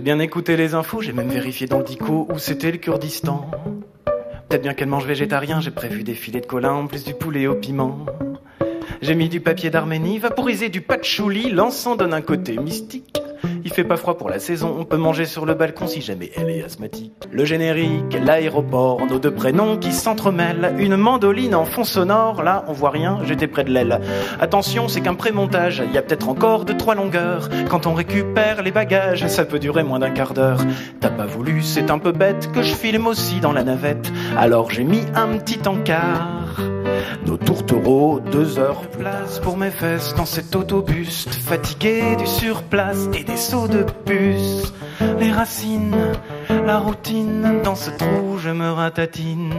bien écouté les infos, j'ai même vérifié dans le dico où c'était le Kurdistan. Peut-être bien qu'elle mange végétarien, j'ai prévu des filets de colin en plus du poulet au piment. J'ai mis du papier d'Arménie, vaporisé du patchouli, l'encens donne un côté mystique. Il fait pas froid pour la saison, on peut manger sur le balcon si jamais elle est asthmatique. Le générique, l'aéroport, nos deux prénoms qui s'entremêlent. Une mandoline en fond sonore, là on voit rien, j'étais près de l'aile. Attention, c'est qu'un pré-montage, il y a peut-être encore 2-3 longueurs. Quand on récupère les bagages, ça peut durer moins d'un quart d'heure. T'as pas voulu, c'est un peu bête que je filme aussi dans la navette. Alors j'ai mis un petit encart. Nos tourtereaux, 2 heures place pour mes fesses dans cet autobus, fatigué du surplace et des sauts de puce. Les racines, la routine, dans ce trou je me ratatine.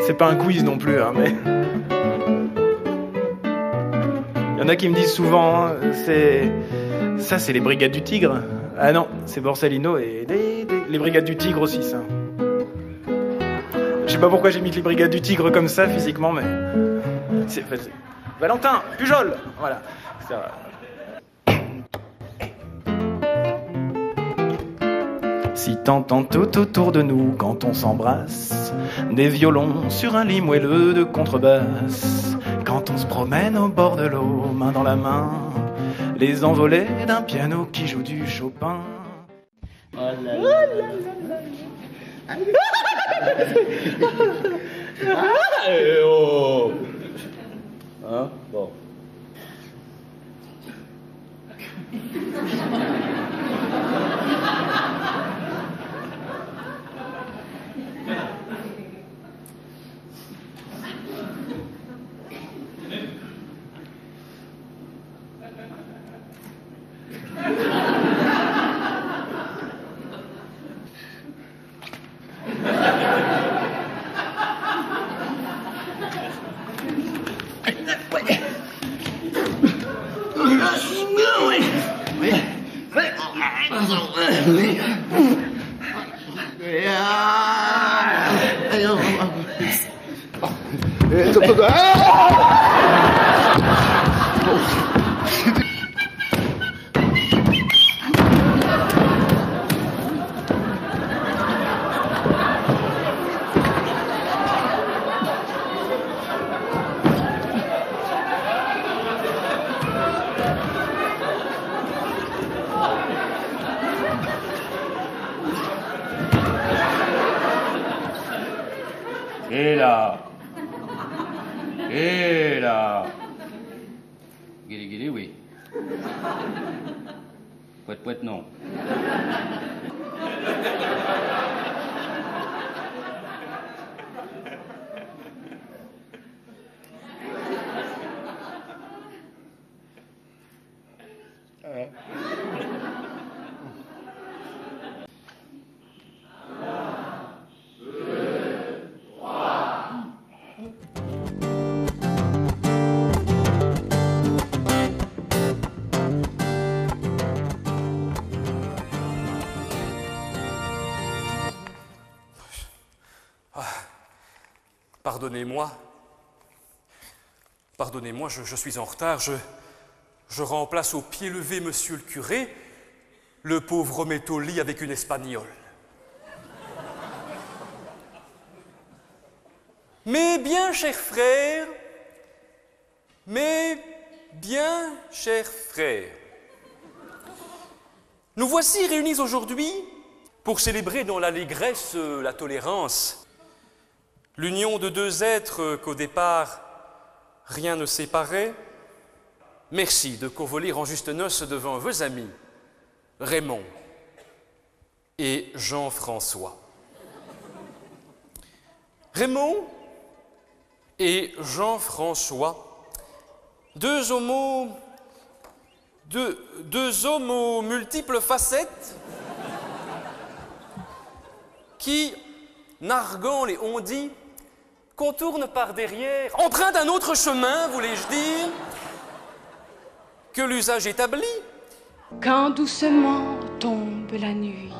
C'est pas un quiz non plus, hein, mais... Il y en a qui me disent souvent, hein, ça c'est les Brigades du Tigre. Ah non, c'est Borsalino et les Brigades du Tigre aussi, ça. Je sais pas pourquoi j'ai mis les Brigades du Tigre comme ça, physiquement, mais... C'est Valentin, Pujol, voilà. Ça... Si t'entends tout autour de nous quand on s'embrasse, des violons sur un lit moelleux de contrebasse, quand on se promène au bord de l'eau, main dans la main, les envolées d'un piano qui joue du Chopin. Oh là là là. Oh. Hein? Bon. Et là. Guili guili, oui. Pouette pouette, non. Pardonnez-moi, je suis en retard. Je remplace au pied levé monsieur le curé. Le pauvre homme est au lit avec une espagnole. Mais bien, chers frères, nous voici réunis aujourd'hui pour célébrer dans l'allégresse la tolérance, l'union de deux êtres qu'au départ rien ne séparait. Merci de convoler en juste noces devant vos amis, Raymond et Jean-François. Raymond et Jean-François, deux hommes aux multiples facettes qui, narguant les on-dit, contournent par derrière, empruntent un autre chemin, voulais-je dire, que l'usage établi. Quand doucement tombe la nuit,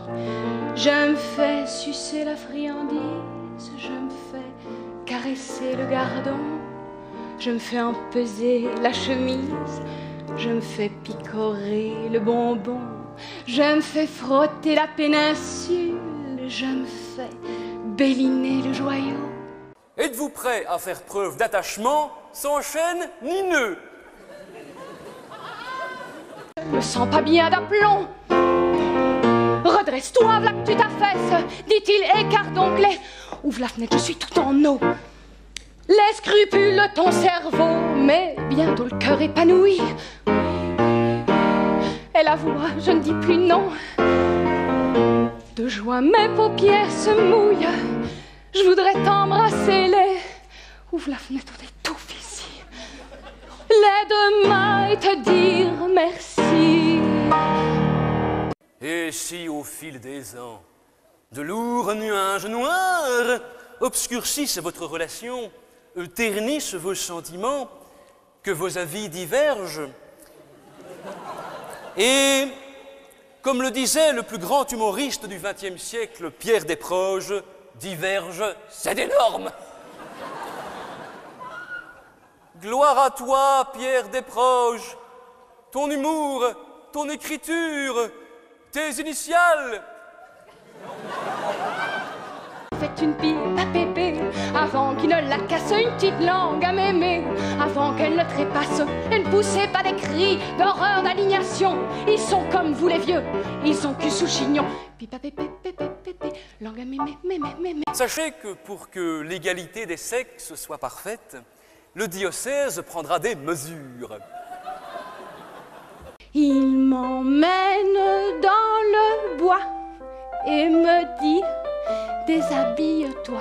je me fais sucer la friandise, je me fais caresser le gardon, je me fais empeser la chemise, je me fais picorer le bonbon, je me fais frotter la péninsule, je me fais béliner le joyau. Êtes-vous prêt à faire preuve d'attachement sans chaîne ni nœud? Je me sens pas bien d'aplomb. Redresse-toi, v'là que tu t'affaisses, dit-il, écarte donc les... Ouvre la fenêtre, je suis tout en eau. Les scrupules, ton cerveau, mais bientôt le cœur épanoui. Et la voix, je ne dis plus non. De joie, mes paupières se mouillent. Je voudrais t'embrasser les... Ouvre la fenêtre, on étouffe ici. Les deux mains et te dire merci. Et si au fil des ans, de lourds nuages noirs obscurcissent votre relation, ternissent vos sentiments, que vos avis divergent. Et, comme le disait le plus grand humoriste du XXe siècle, Pierre Desproges, diverge, c'est énorme. Gloire à toi, Pierre Desproges, ton humour, ton écriture, tes initiales. Faites une pipe à Pépé, avant qu'il ne la casse une petite langue à Mémé, avant qu'elle ne trépasse et ne poussez pas des cris d'horreur, d'indignation. Ils sont comme vous les vieux, ils ont cul sous chignon. Pipe à Pépé, Pépé, Pépé, langue à Mémé, Mémé, Mémé. Sachez que pour que l'égalité des sexes soit parfaite, le diocèse prendra des mesures. Il m'emmène dans le bois et me dit: déshabille-toi.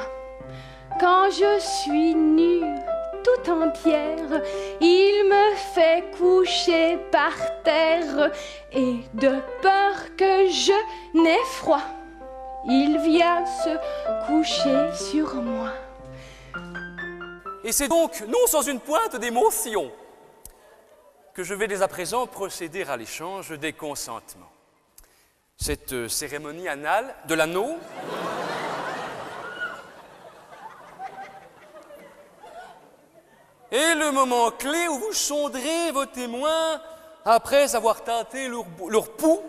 Quand je suis nue tout entière, il me fait coucher par terre et de peur que je n'ai froid, il vient se coucher sur moi. Et c'est donc, non sans une pointe d'émotion, que je vais dès à présent procéder à l'échange des consentements. Cette cérémonie anale de l'anneau est le moment clé où vous sonderez vos témoins après avoir tâté leur pouls.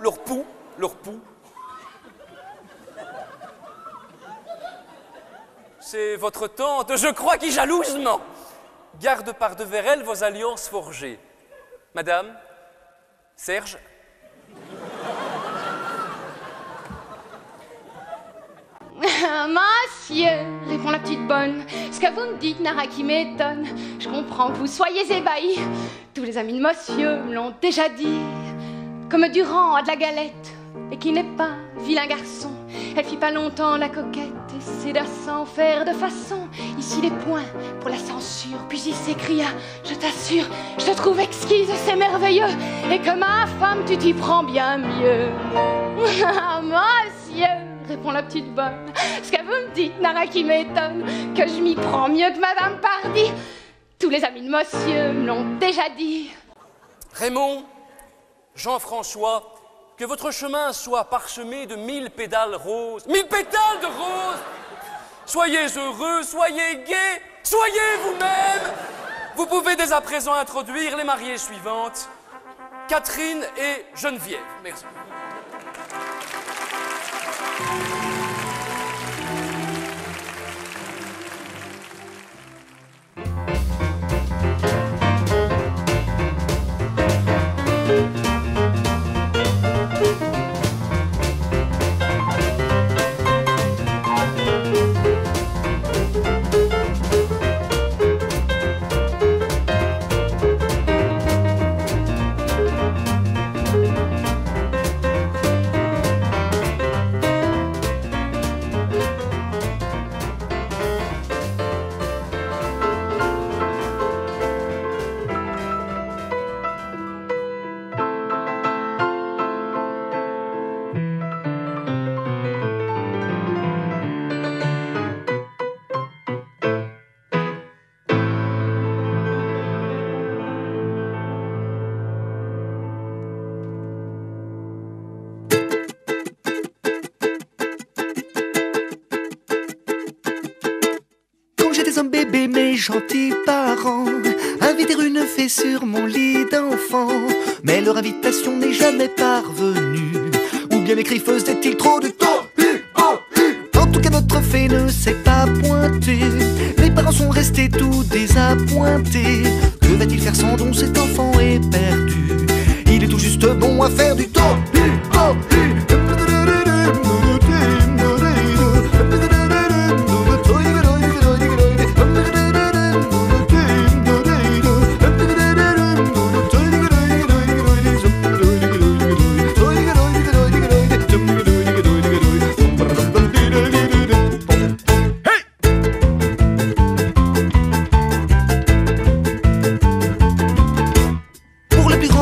C'est votre tante, je crois, qui jalousement garde par devers elle vos alliances forgées. Madame, Serge. Monsieur, répond la petite bonne, ce que vous me dites, Nara, qui m'étonne. Je comprends que vous soyez ébahis. Tous les amis de monsieur me l'ont déjà dit. Comme Durand a de la galette, et qui n'est pas vilain garçon. Elle fit pas longtemps la coquette, et céda sans faire de façon. Ici les points pour la censure. Puis il s'écria: je t'assure, je te trouve exquise, c'est merveilleux, et que ma femme, tu t'y prends bien mieux. Monsieur, répond la petite bonne, ce que vous me dites, Nara, qui m'étonne, que je m'y prends mieux que Madame Pardy. Tous les amis de monsieur me l'ont déjà dit. Raymond, Jean-François, que votre chemin soit parsemé de 1000 pédales roses. 1000 pétales de roses! Soyez heureux, soyez gais, soyez vous-même. Vous pouvez dès à présent introduire les mariées suivantes, Catherine et Geneviève. Merci. un bébé, mes gentils parents inviter une fée sur mon lit d'enfant. Mais leur invitation n'est jamais parvenue, ou bien l'écrit faisait-il trop de temps. En tout cas notre fée ne s'est pas pointée. Les parents sont restés tout désappointés. Que va-t-il faire sans don, cet enfant est perdu. Il est tout juste bon à faire du temps.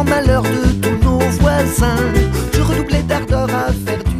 Malheur de tous nos voisins, je redoublais d'ardeur à faire du